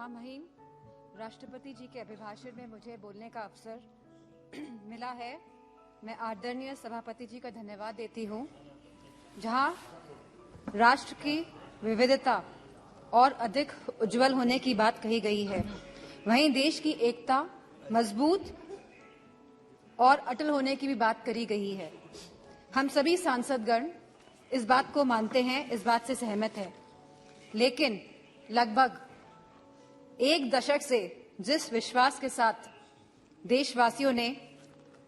महामहिम राष्ट्रपति जी के अभिभाषण में मुझे बोलने का अवसर मिला है। मैं आदरणीय सभापति जी का धन्यवाद देती हूं। जहां राष्ट्र की विविधता और अधिक उज्जवल होने की बात कही गई है, वहीं देश की एकता मजबूत और अटल होने की भी बात करी गई है। हम सभी सांसदगण इस बात को मानते हैं, इस बात से सहमत हैं। लेकिन लगभग एक दशक से जिस विश्वास के साथ देशवासियों ने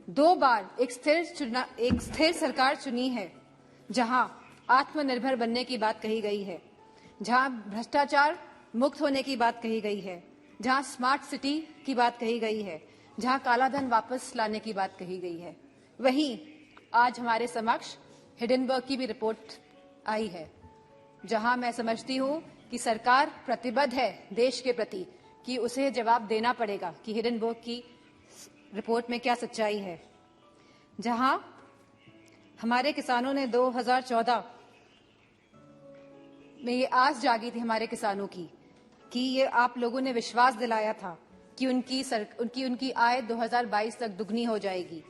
2 बार एक स्थिर सरकार चुनी है, जहां आत्मनिर्भर बनने की बात कही गई है, जहां भ्रष्टाचार मुक्त होने की बात कही गई है, जहां स्मार्ट सिटी की बात कही गई है, जहां कालाधन वापस लाने की बात कही गई है, वहीं आज हमारे समक्ष हिडेनबर्ग की भी रिपोर्ट आई है, जहां मैं समझती हूं कि सरकार प्रतिबद्ध है देश के प्रति कि उसे जवाब देना पड़ेगा कि हिडेनबर्ग की रिपोर्ट में क्या सच्चाई है। जहां हमारे किसानों ने 2014 में ये आस जागी थी हमारे किसानों की कि ये आप लोगों ने विश्वास दिलाया था कि उनकी आय 2022 तक दुगनी हो जाएगी।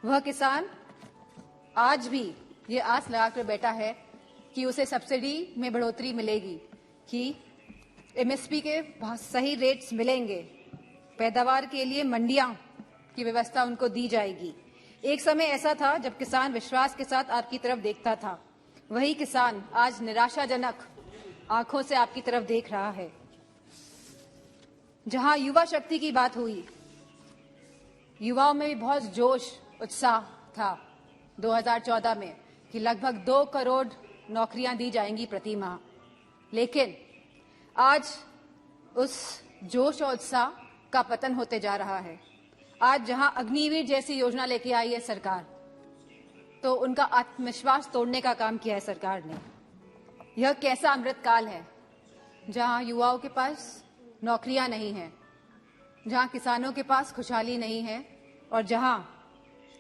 वह किसान आज भी ये आस लगाकर बैठा है कि उसे सब्सिडी में बढ़ोतरी मिलेगी, कि एमएसपी के सही रेट्स मिलेंगे, पैदावार के लिए मंडियां की व्यवस्था उनको दी जाएगी। एक समय ऐसा था जब किसान विश्वास के साथ आपकी तरफ देखता था। वही किसान आज निराशाजनक आंखों से आपकी तरफ देख रहा है। जहां युवा शक्ति की बात हुई, युवाओं में भी बहुत जोश उत्साह था 2014 में कि लगभग 2 करोड़ नौकरियां दी जाएंगी प्रति माह। लेकिन आज उस जोश और उत्साह का पतन होते जा रहा है। आज जहां अग्निवीर जैसी योजना लेके आई है सरकार, तो उनका आत्मविश्वास तोड़ने का काम किया है सरकार ने। यह कैसा अमृतकाल है जहां युवाओं के पास नौकरियां नहीं हैं, जहां किसानों के पास खुशहाली नहीं है और जहां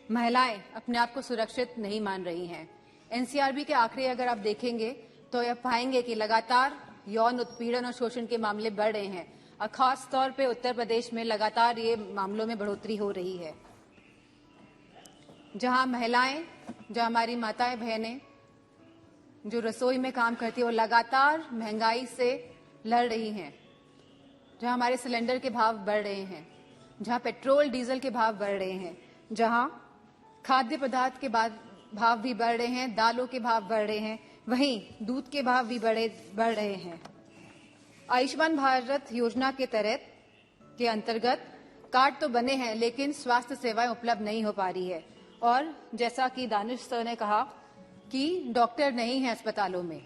महिलाएं अपने आप को सुरक्षित नहीं मान रही हैं। एनसीआरबी के आंकड़े अगर आप देखेंगे तो यह पाएंगे कि लगातार यौन उत्पीड़न और शोषण के मामले बढ़ रहे हैं और खास तौर पे उत्तर प्रदेश में लगातार ये मामलों में बढ़ोतरी हो रही है। जहां महिलाएं, जहां हमारी माताएं बहनें जो रसोई में काम करती है, वो लगातार महंगाई से लड़ रही हैं, जहां हमारे सिलेंडर के भाव बढ़ रहे हैं, जहां पेट्रोल डीजल के भाव बढ़ रहे हैं, जहां खाद्य पदार्थ के भाव भी बढ़ रहे हैं, दालों के भाव बढ़ रहे हैं, वहीं दूध के भाव भी बढ़ रहे हैं। आयुष्मान भारत योजना के तहत के अंतर्गत कार्ड तो बने हैं, लेकिन स्वास्थ्य सेवाएं उपलब्ध नहीं हो पा रही है। और जैसा कि दानिश सर ने कहा कि डॉक्टर नहीं है अस्पतालों में,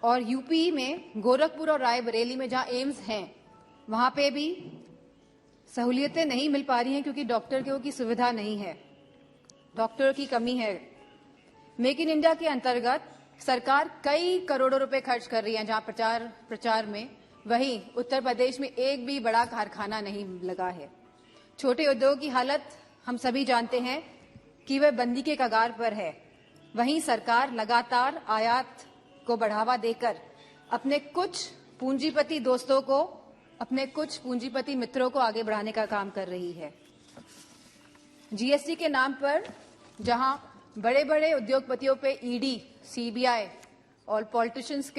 और यूपी में गोरखपुर और रायबरेली में जहां एम्स हैं, वहां पे भी सहूलियतें नहीं मिल पा रही हैं क्योंकि डॉक्टर की सुविधा नहीं है, डॉक्टर की कमी है। मेक इन इंडिया के अंतर्गत सरकार कई करोड़ों रुपए खर्च कर रही है जहां प्रचार में, वहीं उत्तर प्रदेश में एक भी बड़ा कारखाना नहीं लगा है। छोटे उद्योग की हालत हम सभी जानते हैं कि वह बंदी के कगार पर है। वहीं सरकार लगातार आयात को बढ़ावा देकर अपने कुछ पूंजीपति दोस्तों को, अपने कुछ पूंजीपति मित्रों को आगे बढ़ाने का काम कर रही है। जीएसटी के नाम पर जहां बड़े बड़े उद्योगपतियों पे ईडी, सीबीआई और पॉलिटिशियंस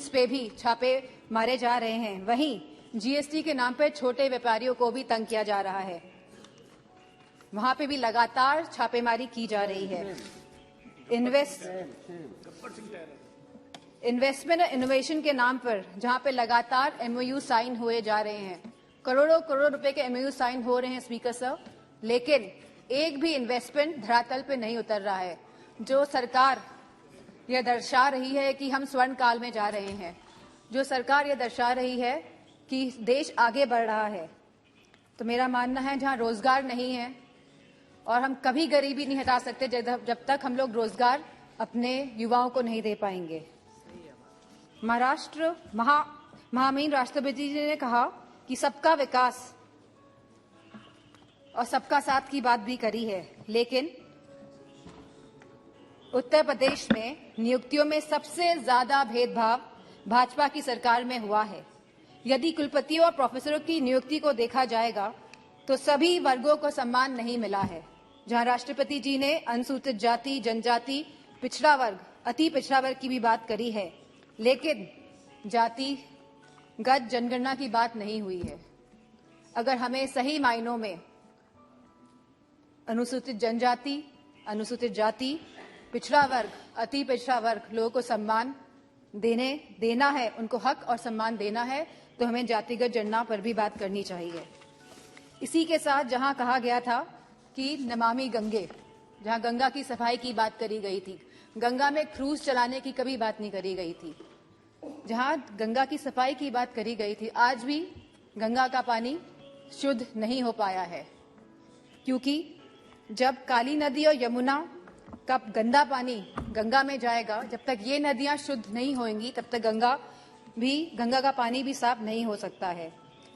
पे भी छापे मारे जा रहे हैं, वहीं जीएसटी के नाम पे छोटे व्यापारियों को भी तंग किया जा रहा है। वहां पे भी लगातार छापेमारी की जा रही है। इन्वेस्टमेंट और इनोवेशन के नाम पर जहां पे लगातार एमओयू साइन हुए जा रहे हैं, करोड़ों करोड़ रुपए के एमओयू साइन हो रहे हैं स्पीकर साहब, लेकिन एक भी इन्वेस्टमेंट धरातल पे नहीं उतर रहा है। जो सरकार यह दर्शा रही है कि हम स्वर्ण काल में जा रहे हैं, जो सरकार यह दर्शा रही है कि देश आगे बढ़ रहा है, तो मेरा मानना है जहां रोजगार नहीं है, और हम कभी गरीबी नहीं हटा सकते जब तक हम लोग रोजगार अपने युवाओं को नहीं दे पाएंगे। महामहिम राष्ट्रपति जी ने कहा कि सबका विकास और सबका साथ की बात भी करी है, लेकिन उत्तर प्रदेश में नियुक्तियों में सबसे ज्यादा भेदभाव भाजपा की सरकार में हुआ है। यदि कुलपतियों और प्रोफेसरों की नियुक्ति को देखा जाएगा तो सभी वर्गों को सम्मान नहीं मिला है। जहां राष्ट्रपति जी ने अनुसूचित जाति, जनजाति, पिछड़ा वर्ग, अति पिछड़ा वर्ग की भी बात करी है, लेकिन जातिगत जनगणना की बात नहीं हुई है। अगर हमें सही मायनों में अनुसूचित जनजाति, अनुसूचित जाति, पिछड़ा वर्ग, अति पिछड़ा वर्ग लोगों को सम्मान देना है, उनको हक और सम्मान देना है, तो हमें जातिगत जनगणना पर भी बात करनी चाहिए। इसी के साथ जहां कहा गया था कि नमामि गंगे, जहां गंगा की सफाई की बात करी गई थी, गंगा में क्रूज चलाने की कभी बात नहीं करी गई थी। जहां गंगा की सफाई की बात करी गई थी, आज भी गंगा का पानी शुद्ध नहीं हो पाया है, क्योंकि जब काली नदी और यमुना का गंदा पानी गंगा में जाएगा, जब तक ये नदियां शुद्ध नहीं होंगी तब तक गंगा का पानी भी साफ नहीं हो सकता है।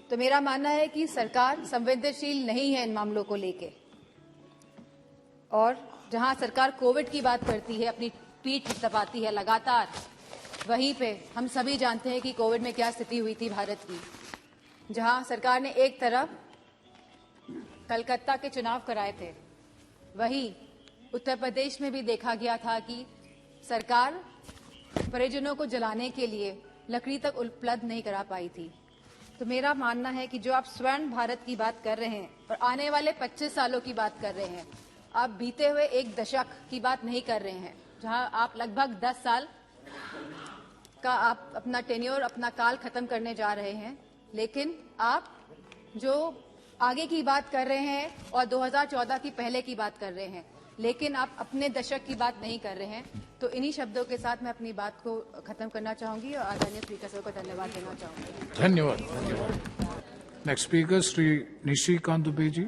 तो मेरा मानना है कि सरकार संवेदनशील नहीं है इन मामलों को लेके, और जहां सरकार कोविड की बात करती है, अपनी पीठ दबाती है लगातार, वहीं पे हम सभी जानते हैं कि कोविड में क्या स्थिति हुई थी भारत की। जहां सरकार ने एक तरफ कलकत्ता के चुनाव कराए थे, वहीं उत्तर प्रदेश में भी देखा गया था कि सरकार परिजनों को जलाने के लिए लकड़ी तक उपलब्ध नहीं करा पाई थी। तो मेरा मानना है कि जो आप स्वर्ण भारत की बात कर रहे हैं और आने वाले 25 सालों की बात कर रहे हैं, आप बीते हुए एक दशक की बात नहीं कर रहे हैं, जहां आप लगभग 10 साल का आप अपना टेन्योर, अपना काल खत्म करने जा रहे हैं। लेकिन आप जो आगे की बात कर रहे हैं और 2014 की पहले की बात कर रहे हैं, लेकिन आप अपने दशक की बात नहीं कर रहे हैं। तो इन्हीं शब्दों के साथ मैं अपनी बात को खत्म करना चाहूंगी और आदरणीय स्पीकर साहब को धन्यवाद देना चाहूंगी। धन्यवाद। Next speaker Shri Nishikant Dubey ji.